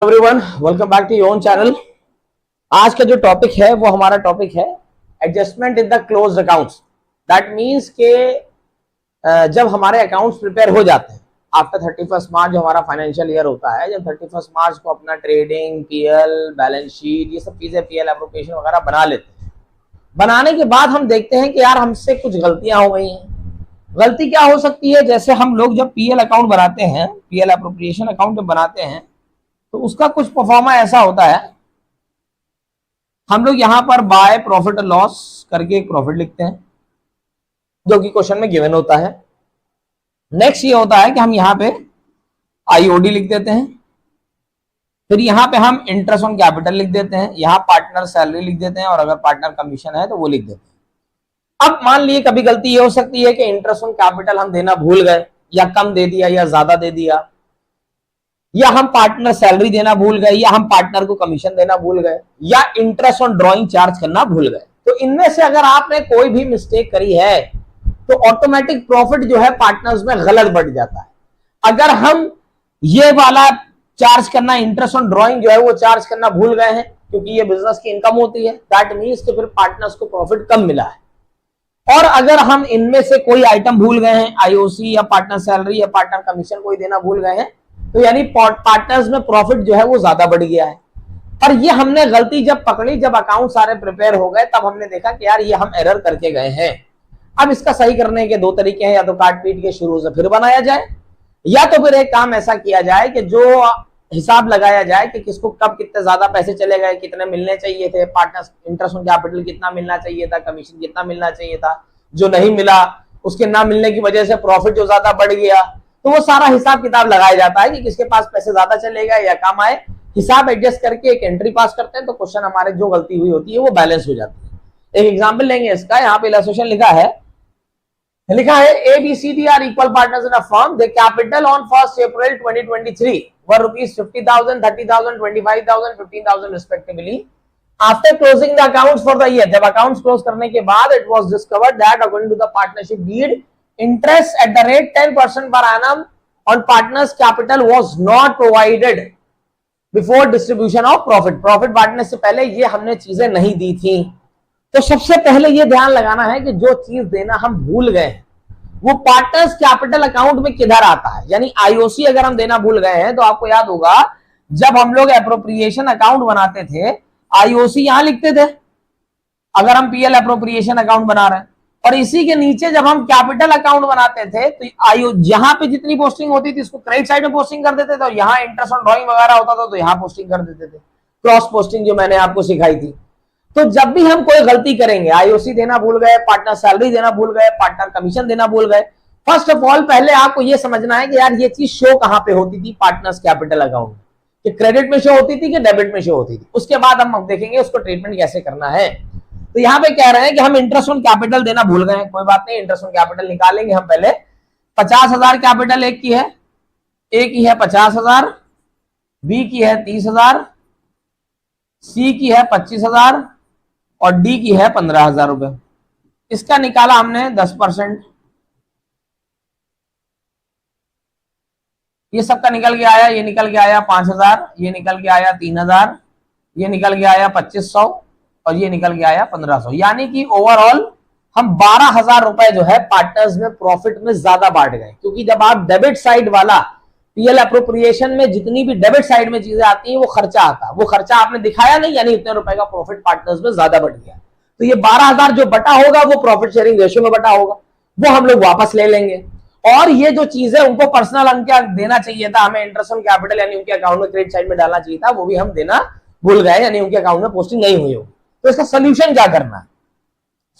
Everyone, welcome back to your own channel. आज का जो टॉपिक है वो हमारा टॉपिक है adjustment in the closed accounts. That means के जब हमारे अकाउंट्स प्रिपेयर हो जाते हैं आफ्टर 31 मार्च, जो हमारा फाइनेंशियल ईयर होता है, जब 31 मार्च को अपना ट्रेडिंग, पीएल, बैलेंस शीट, ये सब चीजें, पीएल एप्रोप्रिएशन वगैरह बना लेते हैं। बनाने के बाद हम देखते हैं कि यार हमसे कुछ गलतियां हो गई हैं। गलती क्या हो सकती है? जैसे हम लोग जब पीएल अकाउंट बनाते हैं, पीएल एप्रोप्रिएशन अकाउंट जब बनाते हैं तो उसका कुछ परफॉर्मा ऐसा होता है, हम लोग यहां पर बाय प्रॉफिट और लॉस करके एक प्रॉफिट लिखते हैं जो कि क्वेश्चन में गिवन होता है। नेक्स्ट ये होता है कि हम यहां पे आईओडी लिख देते हैं, फिर यहां पे हम इंटरेस्ट ऑन कैपिटल लिख देते हैं, यहां पार्टनर सैलरी लिख देते हैं और अगर पार्टनर कमीशन है तो वो लिख देते हैं। अब मान लिए कभी गलती ये हो सकती है कि इंटरेस्ट ऑन कैपिटल हम देना भूल गए, या कम दे दिया या ज्यादा दे दिया, या हम पार्टनर सैलरी देना भूल गए, या हम पार्टनर को कमीशन देना भूल गए, या इंटरेस्ट ऑन ड्रॉइंग चार्ज करना भूल गए। तो इनमें से अगर आपने कोई भी मिस्टेक करी है तो ऑटोमेटिक प्रॉफिट जो है पार्टनर्स में गलत बढ़ जाता है। अगर हम ये वाला चार्ज करना, इंटरेस्ट ऑन ड्रॉइंग जो है वो चार्ज करना भूल गए हैं क्योंकि ये बिजनेस की इनकम होती है, दैट मीन्स कि फिर पार्टनर्स को प्रॉफिट कम मिला है। और अगर हम इनमें से कोई आइटम भूल गए हैं, आईओसी या पार्टनर सैलरी या पार्टनर कमीशन कोई देना भूल गए हैं, तो यानी पार्टनर्स में प्रॉफिट जो है वो ज्यादा बढ़ गया है। और ये हमने गलती जब पकड़ी, जब अकाउंट सारे प्रिपेयर हो गए, तब हमने देखा कि यार ये हम एरर करके गए हैं। अब इसका सही करने के दो तरीके हैं, या तो काट पीट के शुरू से फिर बनाया जाए, या तो फिर एक काम ऐसा किया जाए कि जो हिसाब लगाया जाए कि किसको कब कितने ज्यादा पैसे चले गए, कितने मिलने चाहिए थे, पार्टनर्स इंटरेस्ट ऑन कैपिटल कितना मिलना चाहिए था, कमीशन कितना मिलना चाहिए था, जो नहीं मिला उसके ना मिलने की वजह से प्रॉफिट जो ज्यादा बढ़ गया, तो वो सारा हिसाब किताब लगाया जाता है कि किसके पास पैसे ज्यादा चले गए या कम आए। हिसाब एडजस्ट करके एक एंट्री पास करते हैं तो क्वेश्चन हमारे जो गलती हुई होती है वो बैलेंस हो जाती है। एक एग्जांपल लेंगे इसका। यहाँ पे इलस्ट्रेशन लिखा है ABCD are equal partners in a firm, the capital on 1 April 2023 were ₹50,000, 30,000, 25,000, 15,000 respectively. After closing the accounts for the year, जब अकाउंट्स क्लोज करने के बाद it was discovered that according to the partnership deed, interest at the rate 10% per annum on partners capital was not provided before distribution of profit। Profit बांटने से पहले ये हमने चीजें नहीं दी थी। तो सबसे पहले ये ध्यान लगाना है कि जो चीज देना हम भूल गए वो पार्टनर्स कैपिटल अकाउंट में किधर आता है। यानी आईओसी अगर हम देना भूल गए हैं तो आपको याद होगा जब हम लोग एप्रोप्रिएशन अकाउंट बनाते थे, आईओसी यहां लिखते थे अगर हम पीएल एप्रोप्रिएशन अकाउंट बना रहे हैं, और इसी के नीचे जब हम कैपिटल अकाउंट बनाते थे तो जहां पे जितनी पोस्टिंग होती थी इसको क्रेडिट साइड में पोस्टिंग कर देते थे, और यहाँ इंटरेस्ट ऑन ड्रॉइंग वगैरह होता था तो यहाँ पोस्टिंग कर देते थे, क्रॉस पोस्टिंग जो मैंने आपको सिखाई थी। तो जब भी हम कोई गलती करेंगे, आईओसी देना भूल गए, पार्टनर सैलरी देना भूल गए, पार्टनर कमीशन देना भूल गए, फर्स्ट ऑफ ऑल पहले आपको यह समझना है कि यार ये चीज शो कहां पे होती थी पार्टनर्स कैपिटल अकाउंट, कि क्रेडिट में शो होती थी कि डेबिट में शो होती थी। उसके बाद हम देखेंगे उसको ट्रीटमेंट कैसे करना है। तो यहां पे कह रहे हैं कि हम इंटरेस्ट ऑन कैपिटल देना भूल गए हैं, कोई बात नहीं, इंटरेस्ट ऑन कैपिटल निकालेंगे हम पहले। 50,000 कैपिटल एक की है, ए की है 50,000, बी की है 30,000, सी की है 25,000 और डी की है 15,000 रुपए। इसका निकाला हमने 10%, ये सबका निकल के आया, ये निकल के आया 5,000, ये निकल के आया 3,000, ये निकल के आया 2,500 और ये निकल के आया 1,500। यानी कि ओवरऑल हम 12,000 रुपए जो है पार्टनर्स में प्रॉफिट में ज्यादा बांट गए। क्योंकि जब आप डेबिट साइड वाला पीएल एप्रोप्रिएशन में जितनी भी डेबिट साइड में चीजें आती हैं वो खर्चा आता, वो खर्चा आपने दिखाया नहीं, यानी इतने रुपए का प्रॉफिट पार्टनर्स में ज्यादा बढ़ गया। तो ये 12,000 जो बटा होगा वो प्रॉफिट शेयरिंग रेशियो में बटा होगा, वो हम लोग वापस ले लेंगे। और ये जो चीज है उनको पर्सनल अंक देना चाहिए था, हमें इंटरेस्ट ऑन कैपिटल यानी उनके अकाउंट में क्रेडिट साइड में डालना चाहिए था, वो भी हम देना भूल गए, यानी उनके अकाउंट में पोस्टिंग नहीं हुई होगी। तो इसका सोल्यूशन क्या करना है?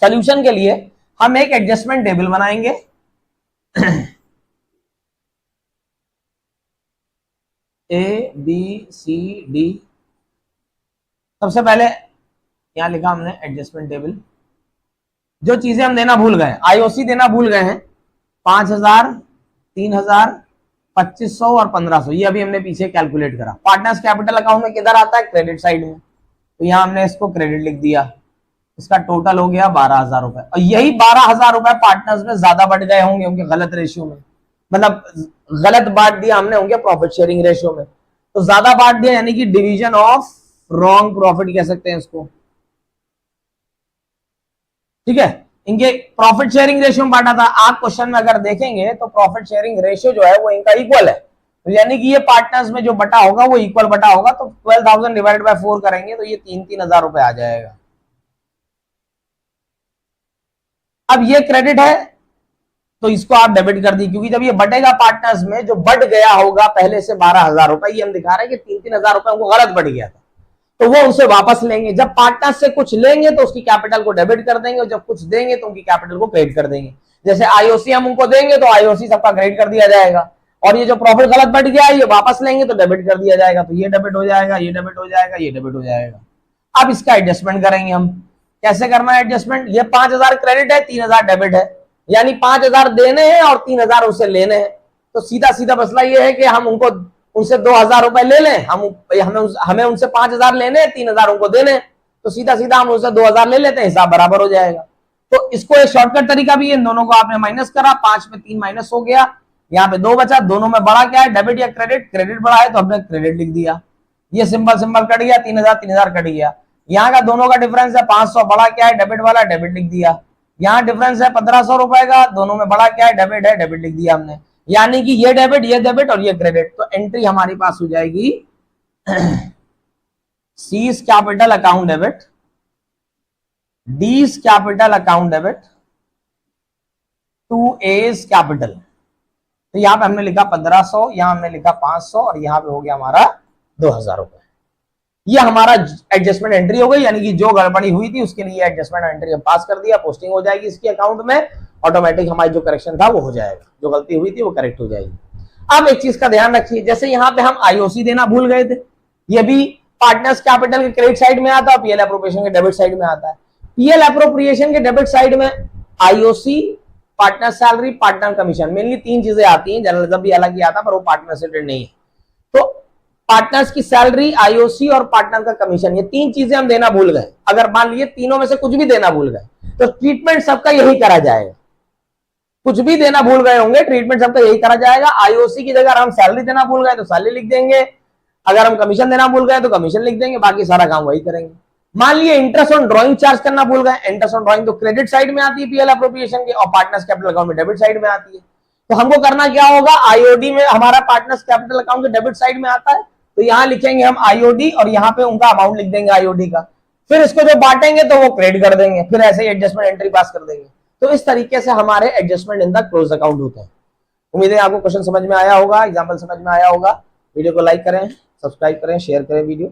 सोल्यूशन के लिए हम एक एडजस्टमेंट टेबल बनाएंगे। ए बी सी डी, सबसे पहले यहां लिखा हमने एडजस्टमेंट टेबल। जो चीजें हम देना भूल गए, आईओसी देना भूल गए हैं 5,000, 3,000, 2,500 और 1,500, ये अभी हमने पीछे कैलकुलेट करा। पार्टनर्स कैपिटल अकाउंट में किधर आता है? क्रेडिट साइड में, तो यहां हमने इसको क्रेडिट लिख दिया। इसका टोटल हो गया 12,000 रुपए, और यही 12,000 रुपए पार्टनर्स में ज्यादा बढ़ गए होंगे उनके गलत रेशियो में, मतलब गलत बांट दिया हमने उनके प्रॉफिट शेयरिंग रेशियो में। तो ज्यादा बांट दिया यानी कि डिवीजन ऑफ रॉन्ग प्रॉफिट कह सकते हैं इसको, ठीक है। इनके प्रॉफिट शेयरिंग रेशियो में बांटा था। आप क्वेश्चन में अगर देखेंगे तो प्रॉफिट शेयरिंग रेशियो जो है वो इनका इक्वल है, तो यानी कि ये पार्टनर्स में जो बटा होगा वो इक्वल बटा होगा। तो 12,000 डिवाइडेड बाय 4 करेंगे तो ये 3,000 रुपए आ जाएगा। अब ये क्रेडिट है तो इसको आप डेबिट कर दी, क्योंकि जब ये बटेगा पार्टनर्स में, जो बढ़ गया होगा पहले से 12,000 रुपए, ये हम दिखा रहे हैं कि 3,000 रुपए उनको गलत बढ़ गया था, तो वो उनसे वापस लेंगे। जब पार्टनर्स से कुछ लेंगे तो उसकी कैपिटल को डेबिट कर देंगे, और जब कुछ देंगे तो उनकी कैपिटल को क्रेडिट कर देंगे। जैसे आईओसी हम उनको देंगे तो आईओसी सबका क्रेडिट कर दिया जाएगा, और ये जो प्रॉफिट गलत बढ़ गया है ये वापस लेंगे तो डेबिट कर दिया जाएगा। तो ये डेबिट हो जाएगा, ये डेबिट हो जाएगा, ये डेबिट हो जाएगा। अब इसका एडजस्टमेंट करेंगे हम। कैसे करना है एडजस्टमेंट? ये 5,000 क्रेडिट है, 3,000 डेबिट है, यानी 5,000 देने हैं और 3,000 उनसे लेने हैं। तो सीधा सीधा मसला ये है कि हम उनको उनसे 2,000 रुपए ले लें, हमें उनसे 5,000 लेने हैं, 3,000 उनको देने हैं, तो सीधा सीधा हम उनसे 2,000 ले लेते हैं, हिसाब बराबर हो जाएगा। तो इसको एक शॉर्टकट तरीका भी है, इन दोनों को आपने माइनस करा, 5 में 3 माइनस हो गया, यहाँ पे 2 बचा। दोनों में बड़ा क्या है, डेबिट या क्रेडिट? क्रेडिट बड़ा है तो हमने क्रेडिट लिख दिया। ये सिंबल कट गया, 3,000 कट गया। यहाँ का दोनों का डिफरेंस है 500, बड़ा क्या है, डेबिट वाला, डेबिट लिख दिया। यहाँ डिफरेंस है 1,500 रुपए का, दोनों में बड़ा क्या है, डेबिट है, डेबिट लिख दिया हमने। यानी कि ये डेबिट और ये क्रेडिट। तो एंट्री हमारी पास हो जाएगी C's capital account debit, D's capital account debit to A's capital. तो यहां पे हमने लिखा 1,500, यहां हमने लिखा 500, और यहां पे हो गया हमारा 2,000 रुपए। ये हमारा एडजस्टमेंट एंट्री हो गई, यानी कि जो गड़बड़ी हुई थी उसके लिए एडजस्टमेंट एंट्री पास कर दिया, पोस्टिंग हो जाएगी इसके अकाउंट में, ऑटोमेटिक हमारी जो करेक्शन था वो हो जाएगा, जो गलती हुई थी वो करेक्ट हो जाएगी। अब एक चीज का ध्यान रखिए, जैसे यहाँ पे हम आईओसी देना भूल गए थे, ये भी पार्टनर्स कैपिटल के क्रेडिट साइड में आता है, पीएल अप्रोप्रिएशन के डेबिट साइड में आता है। पीएल अप्रोप्रिएशन के डेबिट साइड में IOC, partner salary, partner commission, mainly 3 चीजें आती हैं, जर्नलिज्म भी अलग ही आता है पर वो पार्टनर से रिलेटेड नहीं है। तो पार्टनर्स की सैलरी, आईओसी और पार्टनर का कमीशन, ये 3 चीजें हम देना भूल गए। अगर मान लिए तीनों में से कुछ भी देना भूल गए तो ट्रीटमेंट सबका यही करा जाएगा। कुछ भी देना भूल गए होंगे, ट्रीटमेंट सबका यही करा जाएगा। आईओसी की जगह हम सैलरी देना भूल गए तो सैलरी लिख देंगे, अगर हम कमीशन देना भूल गए तो कमीशन लिख देंगे, बाकी सारा काम वही करेंगे। मान लिए इंटरेस्ट ऑन ड्राइंग चार्ज करना भूल गए, इंटरेस्ट ऑन ड्राइंग तो क्रेडिट साइड में आती है पीएल अप्रोप्रिएशन के, और पार्टनर्स कैपिटल अकाउंट में डेबिट साइड में आती है। तो हमको करना क्या होगा, आईओडी में हमारा पार्टनर्स कैपिटल अकाउंट के डेबिट साइड में आता है, तो यहां लिखेंगे हम आईओडी और यहाँ पे उनका अमाउंट लिख देंगे आईओडी का। फिर इसको जो बांटेंगे तो वो क्रेडिट कर देंगे, फिर ऐसे ही एडजस्टमेंट एंट्री पास कर देंगे। तो इस तरीके से हमारे adjustment in the close account होते हैं। उम्मीद है आपको क्वेश्चन समझ में आया होगा, एग्जाम्पल समझ में आया होगा। वीडियो को लाइक करें, सब्सक्राइब करें, शेयर करें वीडियो।